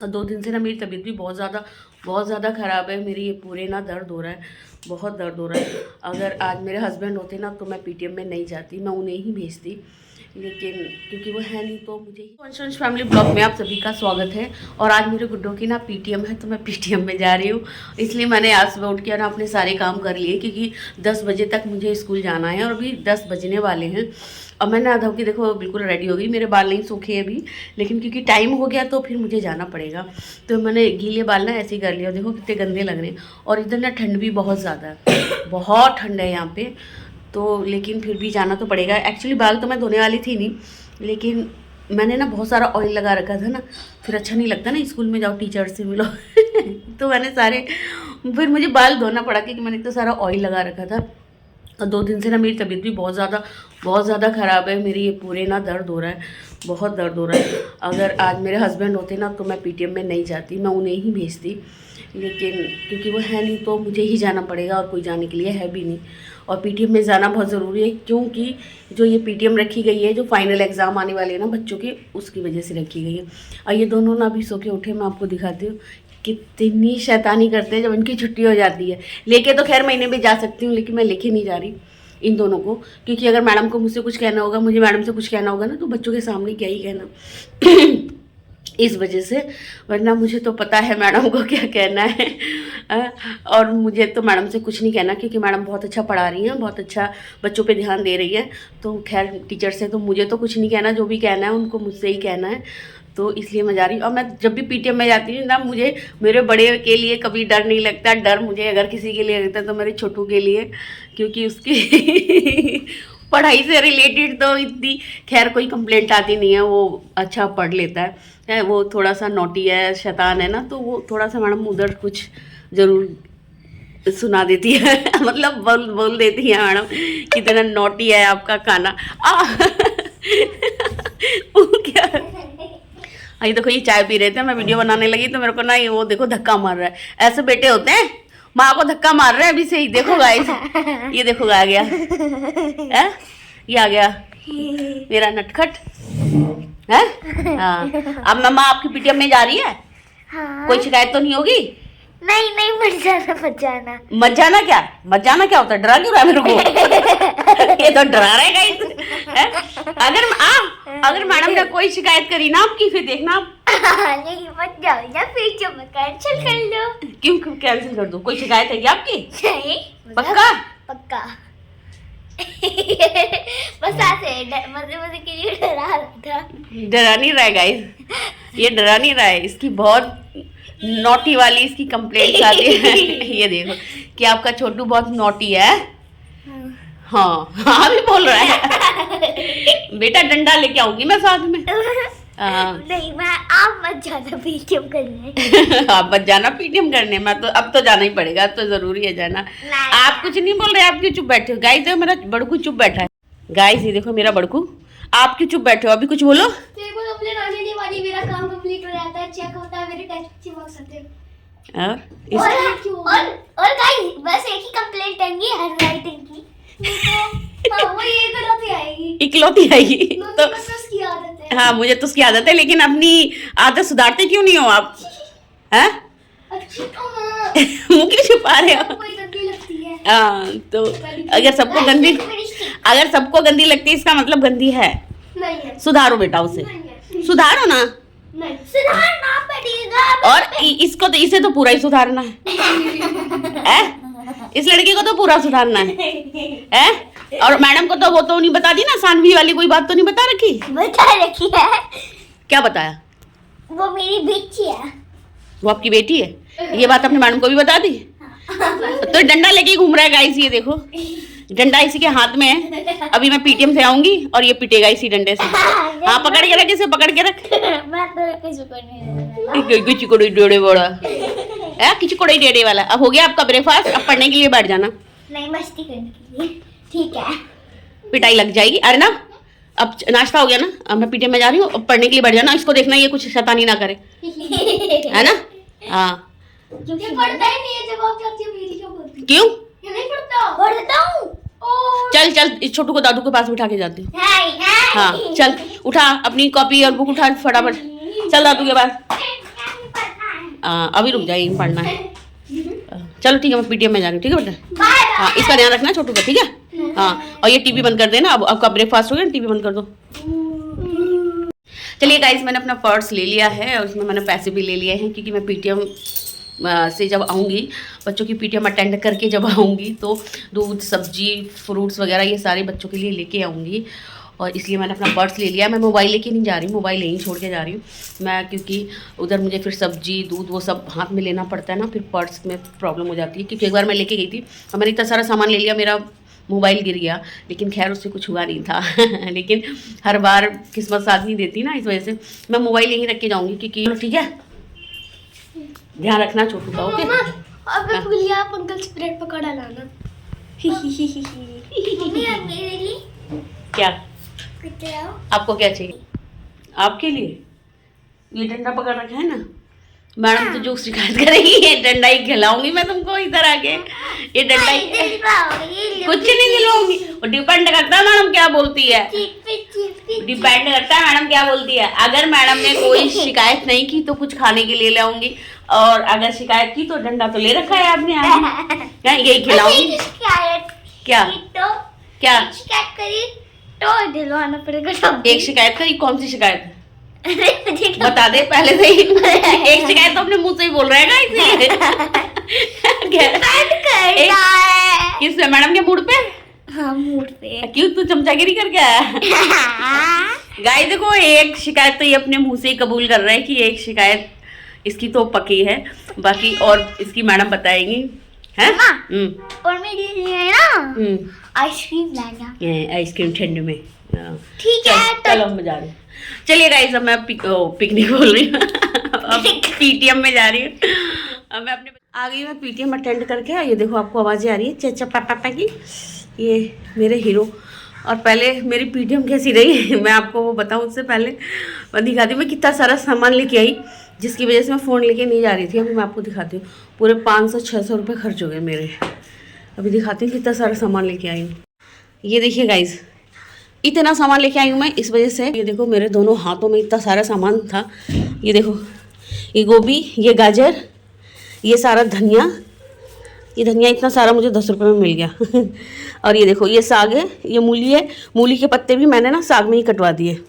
और 2 दिन से ना मेरी तबीयत भी बहुत ज़्यादा ख़राब है। मेरी ये पूरे ना दर्द हो रहा है, बहुत दर्द हो रहा है। अगर आज मेरे हस्बैंड होते ना तो मैं पीटीएम में नहीं जाती, मैं उन्हें ही भेजती, लेकिन क्योंकि वो है नहीं तो मुझे ही। वंश फैमिली ब्लॉग में आप सभी का स्वागत है। और आज मेरे गुड्डों की ना पीटीएम है तो मैं पीटीएम में जा रही हूँ, इसलिए मैंने आज सुबह उठ के ना अपने सारे काम कर लिए, क्योंकि 10 बजे तक मुझे स्कूल जाना है और अभी 10 बजने वाले हैं। और मैंने आधा की देखो बिल्कुल रेडी हो गई, मेरे बाल नहीं सूखे अभी, लेकिन क्योंकि टाइम हो गया तो फिर मुझे जाना पड़ेगा, तो मैंने गीले बाल ना ऐसे ही कर लिया। देखो कितने गंदे लग रहे हैं। और इधर ना ठंड भी बहुत ज़्यादा है, बहुत ठंड है यहाँ पे, तो लेकिन फिर भी जाना तो पड़ेगा। एक्चुअली बाल तो मैं धोने वाली थी नहीं, लेकिन मैंने ना बहुत सारा ऑयल लगा रखा था ना, फिर अच्छा नहीं लगता ना स्कूल में जाओ टीचर से मिलो तो मैंने फिर मुझे बाल धोना पड़ा, क्योंकि मैंने तो सारा ऑयल लगा रखा था। और 2 दिन से ना मेरी तबीयत भी बहुत ज़्यादा ख़राब है। मेरी ये पूरे ना दर्द हो रहा है, बहुत दर्द हो रहा है। अगर आज मेरे हस्बैंड होते ना तो मैं पीटीएम में नहीं जाती, मैं उन्हें ही भेजती, लेकिन क्योंकि वो है नहीं तो मुझे ही जाना पड़ेगा, और कोई जाने के लिए है भी नहीं। और पीटीएम में जाना बहुत ज़रूरी है, क्योंकि जो ये पीटीएम रखी गई है, जो फाइनल एग्ज़ाम आने वाले हैं ना बच्चों के, उसकी वजह से रखी गई है। और ये दोनों ना अभी सो के उठे, मैं आपको दिखाती हूँ कितनी शैतानी करते हैं जब इनकी छुट्टी हो जाती है। लेके तो खैर महीने में जा सकती हूँ, लेकिन मैं लेके नहीं जा रही इन दोनों को, क्योंकि अगर मैडम को मुझसे कुछ कहना होगा, मुझे मैडम से कुछ कहना होगा ना, तो बच्चों के सामने क्या ही कहना इस वजह से, वरना मुझे तो पता है मैडम को क्या कहना है। और मुझे तो मैडम से कुछ नहीं कहना, क्योंकि मैडम बहुत अच्छा पढ़ा रही हैं, बहुत अच्छा बच्चों पे ध्यान दे रही है। तो खैर टीचर से तो मुझे तो कुछ नहीं कहना, जो भी कहना है उनको मुझसे ही कहना है, तो इसलिए मैं जा रही हूँ। और मैं जब भी पीटीएम में जाती हूँ ना, मुझे मेरे बड़े के लिए कभी डर नहीं लगता। डर मुझे अगर किसी के लिए लगता है तो मेरे छोटू के लिए, क्योंकि उसकी पढ़ाई से रिलेटेड तो इतनी खैर कोई कंप्लेंट आती नहीं है, वो अच्छा पढ़ लेता है। वो थोड़ा सा नोटी है, शैतान है ना, तो वो थोड़ा सा मैडम उधर कुछ ज़रूर सुना देती है मतलब बोल देती है मैडम, कितना नोटी है आपका खाना क्या। अभी देखो ये चाय पी रहे थे, मैं वीडियो बनाने लगी तो मेरे को ना ये वो देखो धक्का मार रहा है। ऐसे बेटे होते हैं, माँ को धक्का मार रहे हैं अभी से ही। देखो गाइस, ये देखो आ गया है, ये आ गया मेरा नटखट है। हाँ, अब मम्मा आपकी पीटीएम में जा रही है। हाँ। कोई शिकायत तो नहीं होगी? नहीं मत जाना मत जाना क्या होता है? डरा क्यों रहा है मेरे को ये तो डरा रहा है गाइस। अगर मैडम ने कोई शिकायत करी ना आपकी, फिर देखना आप नहीं मत जाओ ना, फिर जो मैं कैंसिल कर लो। क्यों कैंसिल कर दो? कोई शिकायत है क्या आपकी? नहीं, पक्का बस ऐसे मजे के लिए डरा रहा था। डरा नहीं रहा है गाइस, ये डरा नहीं रहा है। इसकी बहुत नोटी वाली इसकी कंप्लेंट्स आती है ये देखो कि आपका छोटू बहुत नोटी है। हाँ भी बोल रहा है बेटा डंडा लेके आऊंगी मैं साथ में। नहीं, मैं आप मत जाना पीटीएम करने आप मत जाना पीटीएम करने, मैं तो अब तो जाना ही पड़ेगा, अब तो जरूरी है जाना। आप कुछ नहीं बोल रहे, आप क्यों चुप बैठे हो? गाइस देखो मेरा बड़कू चुप बैठा है। गाइस ये देखो मेरा बड़कू, आप क्यों चुप बैठे हो? अभी कुछ बोलो। मेरा काम कंप्लीट हो जाता है, चेक होता है, मेरे टेस्ट अच्छे मार्क्स आते हैं। और गाइस बस एक ही कंप्लेंट है हैंडराइटिंग की, वो ये इकलौती आएगी तो उसकी आदत है। हाँ मुझे तो उसकी आदत है, लेकिन अपनी आदत सुधारते क्यों नहीं हो आप? हैं मुँह क्यों छुपा रहे हो? हाँ तो अगर सबको गंदी लगती है इसका मतलब गंदी है। सुधारो बेटा उसे, सुधारो ना। सुधारना पड़ेगा। और इसको तो इसे तो पूरा ही सुधारना है इस लड़की को तो पूरा सुधारना है। और मैडम को तो वो तो नहीं बता दी ना, सानवी वाली कोई बात तो नहीं बता रखी है। क्या बताया? वो मेरी बेटी है। वो आपकी बेटी है, ये बात अपने मैडम को भी बता दी? तो डंडा लेके घूम रहा है गाइस, ये देखो डंडा इसी के हाथ में है। अभी मैं पीटीएम से आऊंगी और ये पिटेगा इसी डंडे से। हाँ पकड़ के रख इसे, पकड़ के रख। किचकोड़े डेड़े वाला। अब हो गया आपका ब्रेकफास्ट, अब पढ़ने के लिए बैठ जाना। नहीं, मस्ती करने के लिए, ठीक है। पिटाई लग जाएगी। अरे ना अब नाश्ता हो गया ना, अब मैं पीटीएम में जा रही हूँ, अब पढ़ने के लिए बैठ जाना। इसको देखना ये कुछ शैतानी ना करे, है ना? हाँ पढ़ता ही नहीं है, जब आप कहती हो मेरी क्यों बोलती? क्यों नहीं पढ़ता हूँ। चल इस छोटू को दादू के पास बिठा के जाती हूँ। हाँ चल उठा अपनी कॉपी और बुक उठा फटाफट, चल दादू के पास। अभी रुक जाइए, पढ़ना है। चलो ठीक है, मैं पीटीएम में जा रही हूँ, ठीक है बेटा? हाँ, इसका ध्यान रखना छोटू का, ठीक है? हाँ, और ये टीवी बंद कर देना। अब आपका ब्रेकफास्ट हो गया, टीवी बंद कर दो। चलिए गाइस, मैंने अपना पर्स ले लिया है और उसमें मैंने पैसे भी ले लिए हैं, क्योंकि मैं पीटीएम से जब आऊँगी, बच्चों की पीटीएम अटेंड करके जब आऊँगी, तो दूध, सब्जी, फ्रूट्स वगैरह ये सारे बच्चों के लिए लेके आऊँगी, और इसलिए मैंने अपना पर्स ले लिया। मैं मोबाइल लेके नहीं जा रही, मोबाइल यहीं छोड़ के जा रही हूँ मैं, क्योंकि उधर मुझे फिर सब्जी, दूध वो सब हाथ में लेना पड़ता है ना, फिर पर्स में प्रॉब्लम हो जाती है। क्योंकि एक बार मैं लेके गई थी और मैंने इतना सारा सामान ले लिया, मेरा मोबाइल गिर गया, लेकिन खैर उससे कुछ हुआ नहीं था। लेकिन हर बार किस्मत साथ नहीं देती ना, इस वजह से मैं मोबाइल यहीं रख के जाऊँगी, क्योंकि ठीक है, ध्यान रखना छोटू का, ओके? अब मैं भूल गया, आप अंकल से ब्रेड पकौड़ा लाना। मेरे लिए क्या? कितने आओ? आपको क्या चाहिए? आपके लिए ये डंडा पकड़ रखा है ना, मैडम तो जो शिकायत करेगी, ये डंडा ही खिलाऊंगी मैं तुमको इधर आके। ये डंडा ही कुछ नहीं दिलवाऊंगी, और डिपेंड करता है मैडम क्या बोलती है, डिपेंड करता है मैडम क्या बोलती है। अगर मैडम ने कोई शिकायत नहीं की तो कुछ खाने के लिए लाऊंगी, और अगर शिकायत की तो डंडा तो ले रखा है आपने यहाँ, यही खिलाऊंगी। क्या क्या शिकायत करी तो दिलवाना पड़ेगा। एक शिकायत करी? कौन सी शिकायत? बता दे पहले से ही। एक शिकायत तो अपने मुंह से ही बोल रहा है किस पे? मैडम के मूड पे? हाँ, मूड पे। क्यों, तू चमचागिरी करके आया? गाइस देखो, एक शिकायत तो ये अपने मुंह से ही कबूल कर रहा है कि एक शिकायत इसकी तो पक्की है, बाकी और इसकी मैडम बताएंगी, है? और मेरे लिए ना आइसक्रीम लाना। आइसक्रीम ठंड में, ठीक है? चलो मैं जा रही हूँ। चलिए गाइस, अब मैं पिकनिक बोल रही हूँ, अब पीटीएम में जा रही हूँ। अब मैं अपने आ गई, मैं पीटीएम अटेंड करके। ये देखो, आपको आवाज़ें आ रही है चचा पापा की, ये मेरे हीरो। और पहले मेरी पीटीएम कैसी रही मैं आपको वो बताऊँ, उससे पहले मैं दिखाती हूँ मैं कितना सारा सामान लेके आई, जिसकी वजह से मैं फ़ोन लेके नहीं जा रही थी। अभी मैं आपको दिखाती हूँ, पूरे 500-600 रुपये खर्च हो गए मेरे। अभी दिखाती हूँ कितना सारा सामान लेके आई हूँ। ये देखिए गाइस, इतना सामान लेके आई हूँ मैं इस वजह से। ये देखो, मेरे दोनों हाथों में इतना सारा सामान था। ये देखो, ये गोभी, ये गाजर, ये सारा धनिया, ये धनिया इतना सारा मुझे 10 रुपये में मिल गया। और ये देखो, ये साग है, ये मूली है। मूली के पत्ते भी मैंने ना साग में ही कटवा दिए,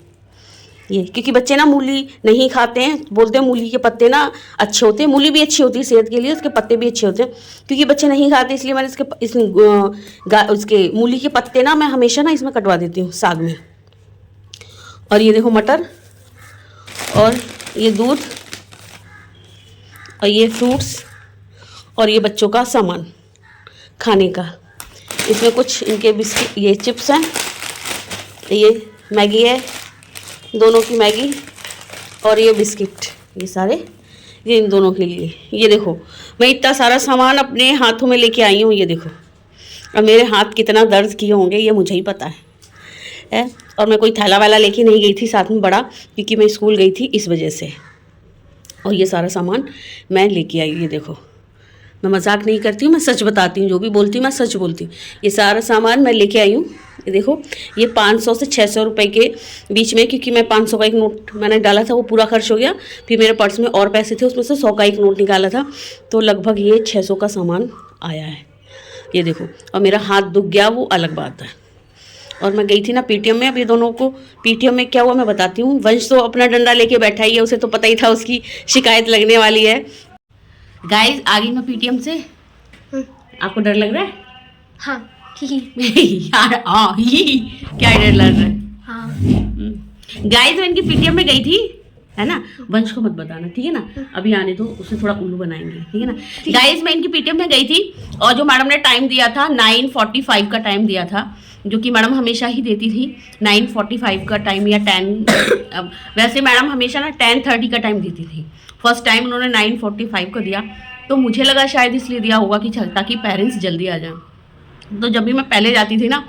ये क्योंकि बच्चे ना मूली नहीं खाते हैं, बोलते हैं मूली के पत्ते ना अच्छे होते हैं। मूली भी अच्छी होती है सेहत के लिए, उसके पत्ते भी अच्छे होते हैं, क्योंकि बच्चे नहीं खाते, इसलिए मैंने उसके मूली के पत्ते ना मैं हमेशा ना इसमें कटवा देती हूँ, साग में। और ये देखो मटर, और ये दूध, और ये फ्रूट्स, और ये बच्चों का सामान खाने का। इसमें कुछ इनके बिस्किट, ये चिप्स हैं, ये मैगी है, दोनों की मैगी, और ये बिस्किट, ये सारे ये इन दोनों के लिए। ये देखो, मैं इतना सारा सामान अपने हाथों में लेके आई हूँ। ये देखो, अब मेरे हाथ कितना दर्द किए होंगे ये मुझे ही पता है। और मैं कोई थैला वैला लेके नहीं गई थी साथ में बड़ा, क्योंकि मैं स्कूल गई थी इस वजह से। और ये सारा सामान मैं लेके आई। ये देखो, मैं मजाक नहीं करती हूँ, मैं सच बताती हूँ, जो भी बोलती हूँ मैं सच बोलती हूँ। ये सारा सामान मैं लेके आई हूँ। ये देखो, ये 500 से 600 रुपये के बीच में, क्योंकि मैं 500 का एक नोट मैंने डाला था, वो पूरा खर्च हो गया। फिर मेरे पर्स में और पैसे थे, उसमें से 100 का एक नोट निकाला था, तो लगभग ये 600 का सामान आया है। ये देखो, और मेरा हाथ दुख गया वो अलग बात है। और मैं गई थी ना पीटीएम में। अब ये दोनों को पीटीएम में क्या हुआ मैं बताती हूँ। वंश तो अपना डंडा लेके बैठा ही है, उसे तो पता ही था उसकी शिकायत लगने वाली है। गाइस, आ गई मैं पीटीएम से। आपको डर लग रहा है? हाँ। यार क्या डर लग रहा है? हाँ। गाइस, मैं इनकी पीटीएम में गई थी, है ना? वंश को मत बताना, ठीक है ना? अभी आने दो, उसे थोड़ा उल्लू बनाएंगे, ठीक है ना? गाइस, मैं इनकी पीटीएम में गई थी, और जो मैडम ने टाइम दिया था 9:45 का टाइम दिया था, जो कि मैडम हमेशा ही देती थी 9:45 का टाइम, या 10। वैसे मैडम हमेशा ना 10:30 का टाइम देती थी। फर्स्ट टाइम उन्होंने 9:45 को दिया, तो मुझे लगा शायद इसलिए दिया होगा कि ताकि पेरेंट्स जल्दी आ जाएं। तो जब भी मैं पहले जाती थी ना,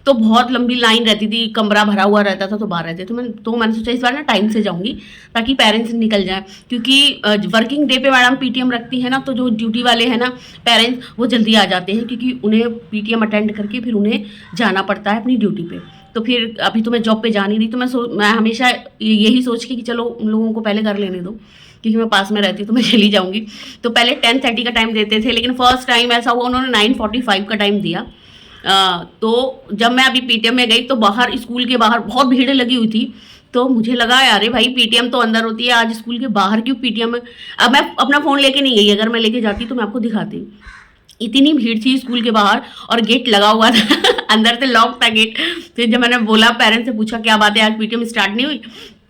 तो बहुत लंबी लाइन रहती थी, कमरा भरा हुआ रहता था, तो बाहर रहते। तो मैंने सोचा इस बार ना टाइम से जाऊंगी, ताकि पेरेंट्स निकल जाएं, क्योंकि वर्किंग डे पे मैडम पीटीएम रखती है ना, तो जो ड्यूटी वाले हैं ना पेरेंट्स, वो जल्दी आ जाते हैं, क्योंकि उन्हें पीटीएम अटेंड करके फिर उन्हें जाना पड़ता है अपनी ड्यूटी पे। तो फिर अभी तो मैं जॉब पे जा नहीं रही, तो मैं हमेशा यही सोच के कि चलो उन लोगों को पहले कर लेने दो, क्योंकि मैं पास में रहती हूँ तो मैं चली जाऊँगी। तो पहले 10:30 का टाइम देते थे, लेकिन फर्स्ट टाइम ऐसा हुआ उन्होंने 9:45 का टाइम दिया। तो जब मैं अभी पीटीएम में गई तो बाहर, स्कूल के बाहर बहुत भीड़ लगी हुई थी। तो मुझे लगा अरे भाई पीटीएम तो अंदर होती है, आज स्कूल के बाहर क्यों पीटीएम है। अब मैं अपना फ़ोन लेके नहीं गई, अगर मैं लेके जाती तो मैं आपको दिखाती। इतनी भीड़ थी स्कूल के बाहर और गेट लगा हुआ था अंदर से लॉक था गेट। फिर जब मैंने बोला, पेरेंट्स से पूछा क्या बात है आज पीटीएम स्टार्ट नहीं हुई,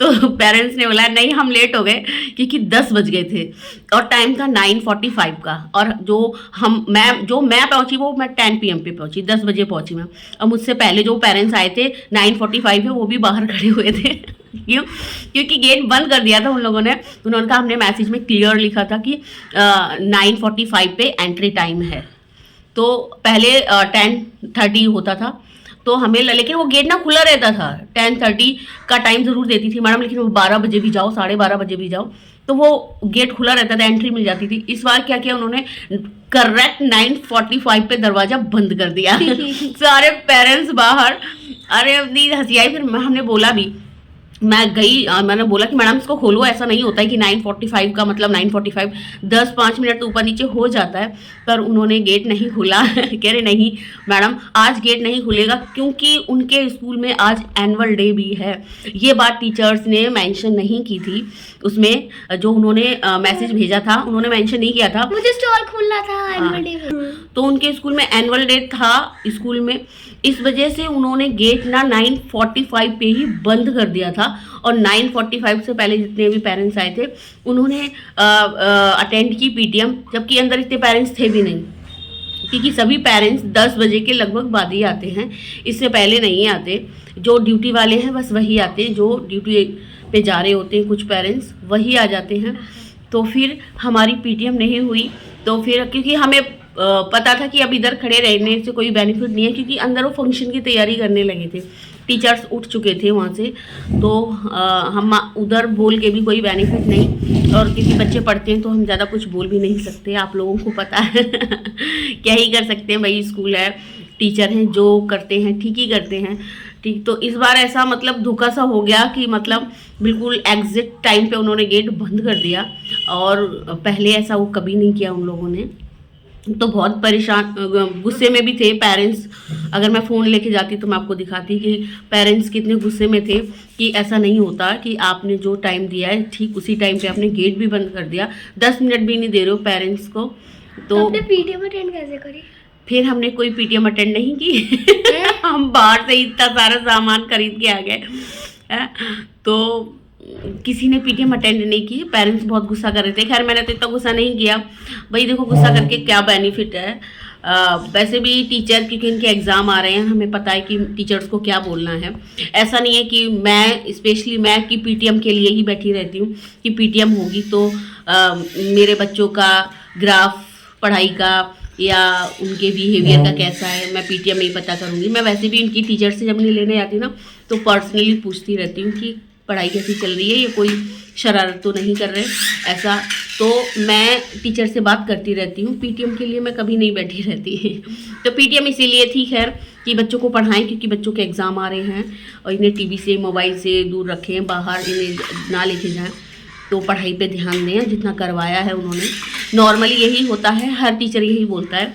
तो पेरेंट्स ने बोला नहीं हम लेट हो गए क्योंकि 10 बज गए थे और टाइम था 9:45 का। और जो मैं पहुंची वो मैं 10 PM पे पहुंची, 10 बजे पहुंची मैं। और मुझसे पहले जो पेरेंट्स आए थे 9:45 है वो भी बाहर खड़े हुए थे क्यों? क्योंकि गेट बंद कर दिया था उन लोगों ने। उन्होंने कहा हमने मैसेज में क्लियर लिखा था कि 9:45 पे एंट्री टाइम है। तो पहले 10:30 होता था तो हमें, लेकिन वो गेट ना खुला रहता था। 10:30 का टाइम ज़रूर देती थी मैडम, लेकिन वो 12 बजे भी जाओ, 12:30 बजे भी जाओ तो वो गेट खुला रहता था, एंट्री मिल जाती थी। इस बार क्या किया उन्होंने, करेक्ट 9:45 पे दरवाज़ा बंद कर दिया सारे पेरेंट्स बाहर। अरे इतनी हंसी आई। फिर हमने बोला भी, मैं गई, मैंने बोला कि मैडम इसको खोलो, ऐसा नहीं होता है कि 9:45 का मतलब 9:45, 10-5 मिनट तो ऊपर नीचे हो जाता है। पर उन्होंने गेट नहीं खोला कह रहे नहीं मैडम आज गेट नहीं खुलेगा क्योंकि उनके स्कूल में आज एनुअल डे भी है। ये बात टीचर्स ने मेंशन नहीं की थी उसमें, जो उन्होंने मैसेज भेजा था उन्होंने मेंशन नहीं किया था। मुझे स्टॉल खोलना था एनुअल डे में, तो उनके स्कूल में एनुअल डे था स्कूल में, इस वजह से उन्होंने गेट ना 9:45 पे ही बंद कर दिया था। और 9:45 से पहले जितने भी पेरेंट्स आए थे उन्होंने अटेंड की पीटीएम, जबकि अंदर इतने पेरेंट्स थे भी नहीं, क्योंकि सभी पेरेंट्स 10 बजे के लगभग बाद ही आते हैं, इससे पहले नहीं आते। जो ड्यूटी वाले हैं बस वही आते हैं, जो ड्यूटी पे जा रहे होते हैं कुछ पेरेंट्स वही आ जाते हैं। तो फिर हमारी पीटीएम नहीं हुई। तो फिर क्योंकि हमें पता था कि अब इधर खड़े रहने से कोई बेनिफिट नहीं है, क्योंकि अंदर वो फंक्शन की तैयारी करने लगे थे, टीचर्स उठ चुके थे वहाँ से। तो हम उधर बोल के भी कोई बेनिफिट नहीं, और क्योंकि बच्चे पढ़ते हैं तो हम ज़्यादा कुछ बोल भी नहीं सकते, आप लोगों को पता है क्या ही कर सकते हैं भाई, स्कूल है, टीचर हैं, जो करते हैं ठीक ही करते हैं। ठीक, तो इस बार ऐसा मतलब धोखा सा हो गया कि मतलब बिल्कुल एग्जैक्ट टाइम पे उन्होंने गेट बंद कर दिया, और पहले ऐसा वो कभी नहीं किया उन लोगों ने। तो बहुत परेशान, गुस्से में भी थे पेरेंट्स। अगर मैं फ़ोन लेके जाती तो मैं आपको दिखाती कि पेरेंट्स कितने गुस्से में थे कि ऐसा नहीं होता कि आपने जो टाइम दिया है ठीक उसी टाइम पे आपने गेट भी बंद कर दिया, 10 मिनट भी नहीं दे रहे हो पेरेंट्स को। तो आपने पीटीएम अटेंड कैसे करी? फिर हमने कोई पीटीएम अटेंड नहीं की हम बाहर से इतना सारा सामान खरीद के आ गए। तो किसी ने पीटीएम अटेंड नहीं की, पेरेंट्स बहुत गुस्सा कर रहे थे। खैर मैंने तो इतना गुस्सा नहीं किया, भाई देखो गुस्सा करके क्या बेनिफिट है। वैसे भी टीचर, क्योंकि इनके एग्ज़ाम आ रहे हैं, हमें पता है कि टीचर्स को क्या बोलना है। ऐसा नहीं है कि मैं स्पेशली मैं कि पीटीएम के लिए ही बैठी रहती हूँ कि पीटीएम होगी तो मेरे बच्चों का ग्राफ पढ़ाई का या उनके बिहेवियर का कैसा है मैं पीटीएम में ही पता करूँगी। मैं वैसे भी इनकी टीचर से जब नहीं लेने आती ना तो पर्सनली पूछती रहती हूँ कि पढ़ाई कैसी चल रही है, ये कोई शरारत तो नहीं कर रहे ऐसा। तो मैं टीचर से बात करती रहती हूँ, पीटीएम के लिए मैं कभी नहीं बैठी रहती तो पीटीएम इसीलिए थी खैर कि बच्चों को पढ़ाएं, क्योंकि बच्चों के एग्ज़ाम आ रहे हैं और इन्हें टीवी से मोबाइल से दूर रखें, बाहर इन्हें ना लेके जाएं, तो पढ़ाई पे ध्यान दें जितना करवाया है उन्होंने। नॉर्मली यही होता है, हर टीचर यही बोलता है,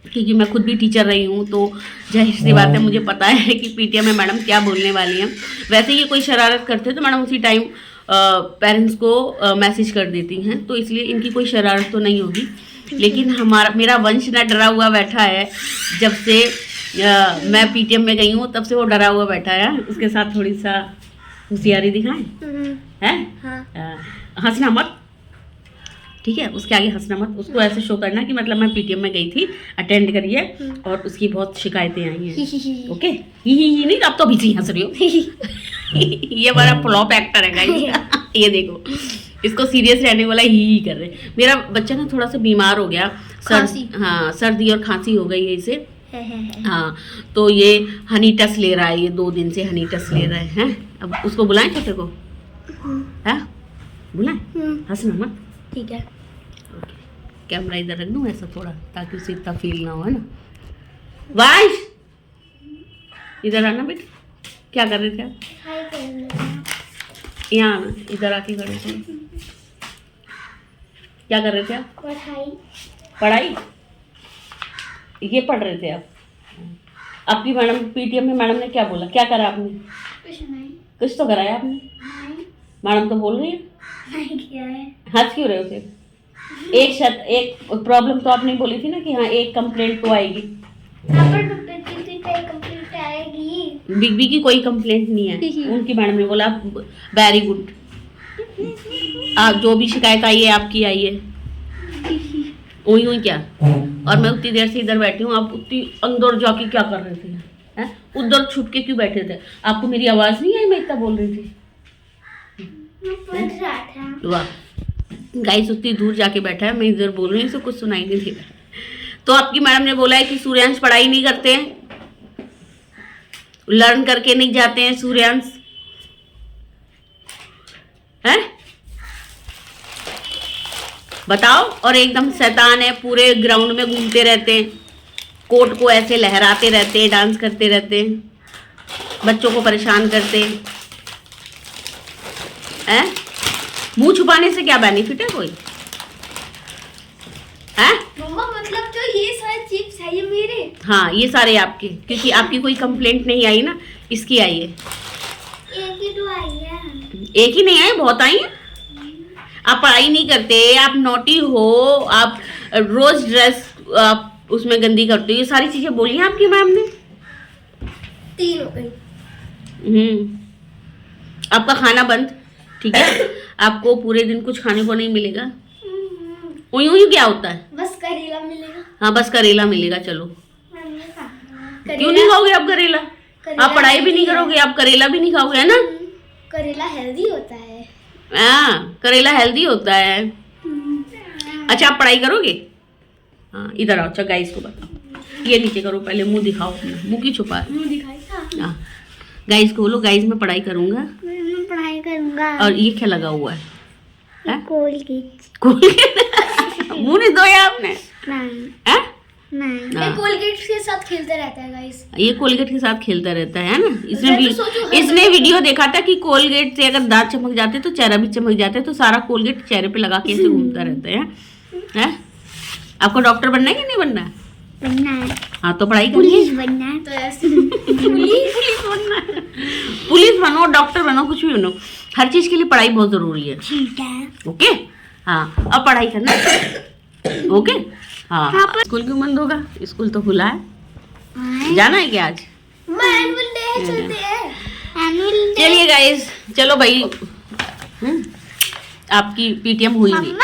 क्योंकि मैं खुद भी टीचर रही हूँ तो जाहिर सी बात है मुझे पता है कि पीटीएम में मैडम क्या बोलने वाली हैं। वैसे ये कोई शरारत करते हैं तो मैडम उसी टाइम पेरेंट्स को मैसेज कर देती हैं, तो इसलिए इनकी कोई शरारत तो नहीं होगी। लेकिन मेरा वंश ना डरा हुआ बैठा है, जब से मैं पीटीएम में गई हूँ तब से वो डरा हुआ बैठा है। उसके साथ थोड़ी सा होशियारी दिखाएं, है हंसना मत, ठीक है, उसके आगे हंसना मत, उसको ऐसे शो करना कि मतलब मैं पीटीएम में गई थी, अटेंड करिए, और उसकी बहुत शिकायतें आई हैं। ओके, ही नहीं, अब तो अभी से हंस रही हो ये बड़ा फ्लॉप एक्टर है गाइस ये देखो, इसको सीरियस रहने वाला ही कर रहे। मेरा बच्चा ना थोड़ा सा बीमार हो गया, सर्दी और खांसी हो गई है इसे। हाँ, तो ये हनी टस ले रहा है, ये 2 दिन से हनी टस ले रहे हैं। अब उसको बुलाएं छोटे को, है बुलाएं, हंसना मत, ठीक है। ओके, कैमरा इधर रख दूँ ऐसा थोड़ा, ताकि उसे इतना फील ना हो, है ना। वाइश इधर आना बेटा, क्या कर रहे थे आप? यहाँ आना, इधर आके खड़े थे। क्या कर रहे थे आप? पढ़ाई ये पढ़ रहे थे आप? आपकी मैडम पीटीएम में मैडम ने क्या बोला, क्या करा आपने? कुछ तो कराया आपने? मैडम तो बोल रही है। नहीं किया है। हंस क्यों रहे हो फिर? एक प्रॉब्लम तो आपने बोली थी ना कि हाँ एक कंप्लेंट तो आएगी। कंप्लीट आएगी। बिग बी की कोई कंप्लेंट नहीं है। उनकी मैडम ने बोला वेरी गुड, आप जो भी शिकायत आई है आपकी आई है। वही हुई क्या? और मैं उतनी देर से इधर बैठी हूँ, आप उतनी अंदर जाके क्या कर रहे थे हैं? उधर छुप के क्यों बैठे थे? आपको मेरी आवाज़ नहीं आई? मैं इतना बोल रही थी। वाह गाइस, उतनी दूर जाके बैठा है, मैं इधर बोल रही हूँ, इसे कुछ सुनाई नहीं दे रहा। तो आपकी मैडम ने बोला है कि सूर्यांश पढ़ाई नहीं करते हैं, लर्न करके नहीं जाते हैं सूर्यांश, हैं? बताओ। और एकदम शैतान है, पूरे ग्राउंड में घूमते रहते हैं, कोट को ऐसे लहराते रहते हैं, डांस करते रहते हैं, बच्चों को परेशान करते हैं। मुंह छुपाने से क्या बेनिफिट है कोई? हैं? मम्मा मतलब जो ये सारे चिप्स है ये मेरे? हाँ ये सारे आपके, क्योंकि आपकी कोई कंप्लेंट नहीं आई ना, इसकी आई है। एक ही तो आई है। एक ही नहीं आई, बहुत आई है। आप पढ़ाई नहीं करते, आप नोटी हो, आप रोज ड्रेस आप उसमें गंदी करते हो, ये सारी चीजें बोली हैं आपकी मैम ने। 3 हो गई। आपका खाना बंद, ठीक है? आपको पूरे दिन कुछ खाने को नहीं मिलेगा। उई उई क्या होता है? बस करेला मिलेगा। हाँ बस करेला मिलेगा। चलो करेला, क्यों नहीं खाओगे आप करेला? आप पढ़ाई भी नहीं करोगे, आप करेला भी नहीं खाओगे, है ना? करेला हेल्दी होता है। हाँ करेला हेल्दी होता है। अच्छा आप पढ़ाई करोगे? हाँ इधर आओ। अच्छा गाइस को बताओ, ये नीचे करो, पहले मुंह दिखाओ अपना, मुंह की छुपा है। मुंह दिखाई था। हाँ गाइस को बोलो, गाइस मैं पढ़ाई करूंगा। मैं पढ़ाई करूंगा। और ये क्या लगा हुआ है? कोलगेट। मुंह नहीं धोया आपने? नहीं। हैं? नहीं। हाँ। ये कोलगेट के साथ खेलता रहता है गाइस। ये कोलगेट के साथ खेलता रहता है ना? मैं तो सोचूं, इसने वीडियो देखा था कि कोलगेट से अगर दांत चमक जाते तो चेहरा भी चमक जाता है, तो सारा कोलगेट चेहरे पे लगा के ऐसे घूमता रहता है। हैं? आपको डॉक्टर बनना है कि नहीं बनना है? बनना है। हाँ तो पढ़ाई पुलिस करिए। बनना है। तो ऐसे पुलिस बनना है। पुलिस बनो, डॉक्टर बनो, कुछ भी बनो, हर चीज के लिए पढ़ाई बहुत जरूरी है। ठीक है। ओके हाँ, अब पढ़ाई करना। ओके हाँ। स्कूल क्यों बंद होगा? स्कूल तो खुला है। जाना है क्या आज? एनुअल डे चलते हैं। Annual day. चलिए गाइस, चलो भाई। आपकी पीटीएम हुई नहीं,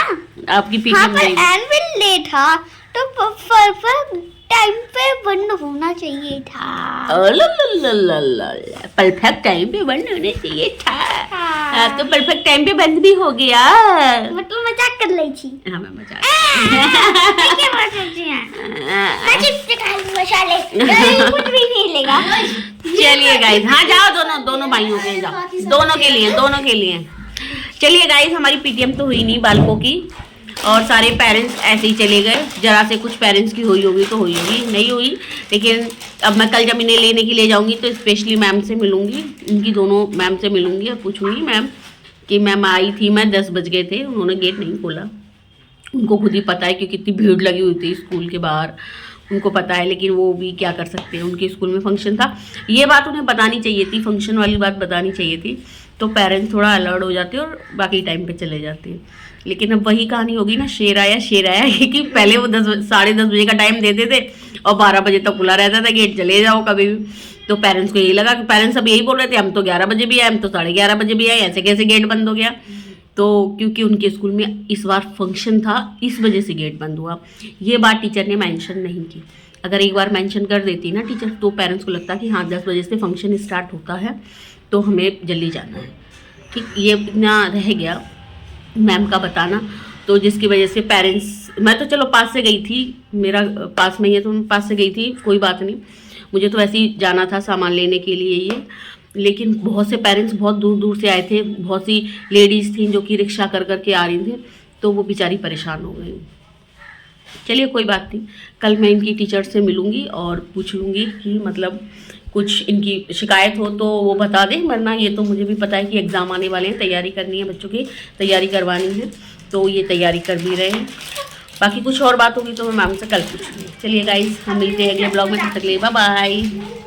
आपकी पीटीएम नहीं। एनुअल डे था तो परफेक्ट टाइम पे बंद होना चाहिए था। परफेक्ट टाइम पे बंद होने चाहिए था। हाँ। तो परफेक्ट टाइम पे बंद भी हो गया। मतलब मजाक कर रही थी। हाँ मैं मजाक। क्या बात करती हैं? मैं चिप्स खा लूंगा साले। कुछ भी नहीं लेगा। चलिए गाइस, हाँ जाओ, दोनों भाइयों के जाओ, दोनों के लिए। चलिए गाइस, हमारी पीटीएम तो हुई नहीं बालकों की, और सारे पेरेंट्स ऐसे ही चले गए। जरा से कुछ पेरेंट्स की हुई होगी तो हुई होगी, नहीं हुई। लेकिन अब मैं कल जब इन्हें लेने के लिए जाऊंगी तो स्पेशली मैम से मिलूंगी, इनकी दोनों मैम से मिलूंगी और पूछूंगी मैम कि मैम आई थी मैं, 10 बज गए थे, उन्होंने गेट नहीं खोला। उनको खुद ही पता है क्योंकि इतनी भीड़ लगी हुई थी स्कूल के बाहर, उनको पता है, लेकिन वो भी क्या कर सकते हैं, उनके स्कूल में फंक्शन था। ये बात उन्हें बतानी चाहिए थी, फंक्शन वाली बात बतानी चाहिए थी, तो पेरेंट्स थोड़ा अलर्ट हो जाते और बाकी टाइम पे चले जाते हैं। लेकिन अब वही कहानी होगी ना, शेर आया कि पहले वो 10-10:30 बजे का टाइम देते थे और 12 बजे तक खुला रहता था गेट, चले जाओ कभी भी। तो पेरेंट्स को यही लगा कि पेरेंट्स अब यही बोल रहे थे हम तो 11 बजे भी आए, हम तो 11:30 बजे भी आए, ऐसे कैसे गेट बंद हो गया? तो क्योंकि उनके स्कूल में इस बार फंक्शन था, इस वजह से गेट बंद हुआ। ये बात टीचर ने मेंशन नहीं की। अगर एक बार मेंशन कर देती ना टीचर, तो पेरेंट्स को लगता कि हाँ 10 बजे से फंक्शन स्टार्ट होता है तो हमें जल्दी जाना है। ठीक, ये इतना रह गया मैम का बताना, तो जिसकी वजह से पेरेंट्स, मैं तो चलो पास से गई थी, मेरा पास में ही है तो मैं पास से गई थी, कोई बात नहीं, मुझे तो ऐसे ही जाना था सामान लेने के लिए ये। लेकिन बहुत से पेरेंट्स बहुत दूर दूर से आए थे, बहुत सी लेडीज़ थी जो कि रिक्शा कर करके आ रही थी, तो वो बेचारी परेशान हो गई। चलिए कोई बात नहीं, कल मैं इनकी टीचर से मिलूँगी और पूछ लूँगी कि मतलब कुछ इनकी शिकायत हो तो वो बता दें, वरना ये तो मुझे भी पता है कि एग्ज़ाम आने वाले हैं, तैयारी करनी है, बच्चों की तैयारी करवानी है, तो ये तैयारी कर भी रहे हैं। बाकी कुछ और बात होगी तो मैं मैम से कल पूछूंगी। चलिए गाइस, हम मिलते हैं अगले ब्लॉग में, तब तक के लिए बाय बाय।